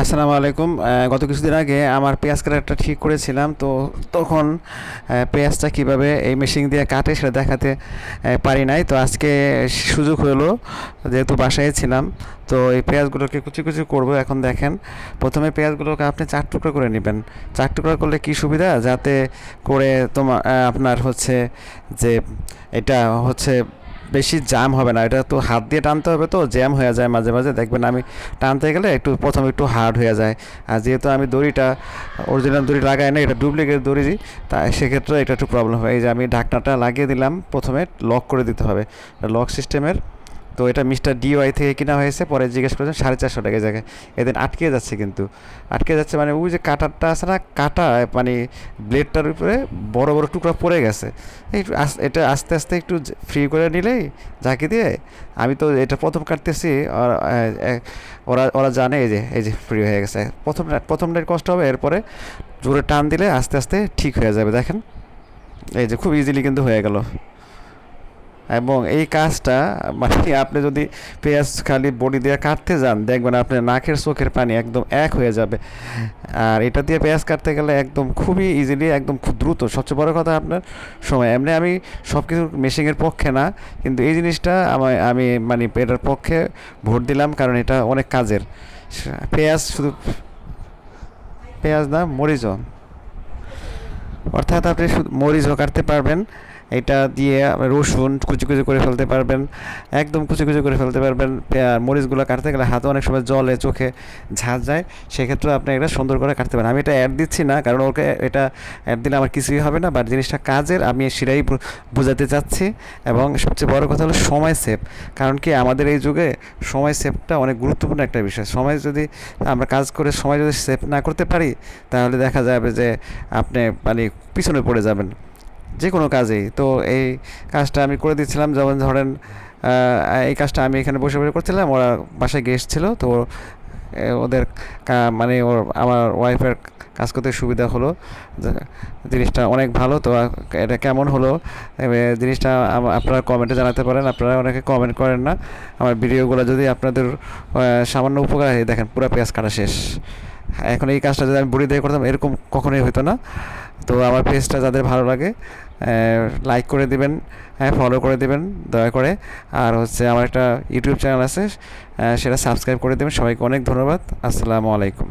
আসসালামু আলাইকুম। গত কিছুদিন আগে আমার পেঁয়াজ কাটারটা ঠিক করেছিলাম, তো তখন পেঁয়াজটা কিভাবে এই মেশিন দিয়ে কাটে সেটা দেখাতে পারি নাই। তো আজকে সুযোগ হলো, যেহেতু বাসায় ছিলাম, তো এই পেঁয়াজগুলোকে কুচি কুচি করবো। এখন দেখেন, প্রথমে পেঁয়াজগুলোকে আপনি 4 টুকরো করে নেবেন। 4 টুকরো করলে কি সুবিধা, যাতে করে তোমার আপনার হচ্ছে যে এটা হচ্ছে বেশি জ্যাম হবে না। এটা তো হাত দিয়ে টানতে হবে, তো জ্যাম হয়ে যায় মাঝে মাঝে, দেখবেন আমি টানতে গেলে একটু প্রথমে একটু হার্ড হয়ে যায়। আর যেহেতু আমি দড়িটা অরিজিনাল দড়ি লাগাই না, এটা ডুপ্লিকেট দড়ি, তাই সেক্ষেত্রে এটা একটু প্রবলেম হয়। এই যে আমি ঢাকনাটা লাগিয়ে দিলাম, প্রথমে লক করে দিতে হবে, লক সিস্টেমের। তো এটা মিস্টার ডিওয়াই থেকে কিনা হয়েছে, পরে জিজ্ঞেস করেছেন 450 টাকা জায়গায়। এদিন আটকে যাচ্ছে, কিন্তু আটকে যাচ্ছে মানে ওই যে কাটারটা আছে না, কাটা মানে ব্লেডটার উপরে বড় বড় টুকরা পড়ে গেছে। এটা আস্তে আস্তে একটু ফ্রি করে নিলেই ঝাঁকি দিয়ে, আমি তো এটা প্রথম কাটতেছি, আর ওরা ওরা জানে এই যে ফ্রি হয়ে গেছে। প্রথমটাই কষ্ট হবে, এরপরে জোরে টান দিলে আস্তে আস্তে ঠিক হয়ে যাবে। দেখেন, এই যে খুব ইজিলি কিন্তু হয়ে গেল। এবং এই কাজটা মানে আপনি যদি পেঁয়াজ খালি বড়ি দিয়ে কাটতে যান, দেখবেন আপনার নাকের চোখের পানি একদম এক হয়ে যাবে। আর এটা দিয়ে পেঁয়াজ কাটতে গেলে একদম খুবই ইজিলি, একদম খুব দ্রুত। সবচেয়ে বড় কথা আপনার সময়। এমনি আমি সব কিছু মেশিনের পক্ষে না, কিন্তু এই জিনিসটা আমি মানে এটার পক্ষে ভোট দিলাম, কারণ এটা অনেক কাজের। পেঁয়াজ শুধু পেঁয়াজ না, মরিচও, অর্থাৎ আপনি শুধু মরিচও কাটতে পারবেন। এটা দিয়ে রসুন কুচি কুচি করে ফেলতে পারবেন, একদম কুচি কুচি করে ফেলতে পারবেন। মরিচগুলো কাটতে গেলে হাতে অনেক সময় জলে চোখে ঝাঁজ যায়, সেক্ষেত্রে আপনি এটা সুন্দর করে কাটতে পারেন। আমি এটা অ্যাড দিচ্ছি না, কারণ ওকে এটা অ্যাড দিলে আমার কিছুই হবে না, বাট জিনিসটা কাজের, আমি সেটাই বোঝাতে চাচ্ছি। এবং সবচেয়ে বড় কথা হলো সময় সেভ। কারণ কি, আমাদের এই যুগে সময় সেভটা অনেক গুরুত্বপূর্ণ একটা বিষয়। সময় যদি আমরা কাজ করে সময় যদি সেভ না করতে পারি, তাহলে দেখা যাবে যে আপনি মানে পিছনে পড়ে যাবেন যে কোনো কাজেই। তো এই কাজটা আমি করে দিচ্ছিলাম, যেমন ধরেন এই কাজটা আমি এখানে বসে বসে করছিলাম, ওরা বাসায় গেস্ট ছিল, তো ওদের মানে আমার ওয়াইফের কাজ করতে সুবিধা হলো। জিনিসটা অনেক ভালো। তো এটা কেমন হলো জিনিসটা আপনারা কমেন্টে জানাতে পারেন। আপনারা অনেকে কমেন্ট করেন না আমার ভিডিওগুলো, যদি আপনাদের সামান্য উপকার হয়। দেখেন, পুরো পেঁয়াজ কাটা শেষ। এখন এই কাজটা যদি আমি বড়ি দিয়ে করতাম, এরকম কখনোই হতো না। তো আমার পেজটা যাদের ভালো লাগে লাইক করে দিবেন, হ্যাঁ ফলো করে দিবেন দয়া করে। আর হচ্ছে আমার একটা ইউটিউব চ্যানেল আছে, সেটা সাবস্ক্রাইব করে দেবেন। সবাইকে অনেক ধন্যবাদ। আসসালামু আলাইকুম।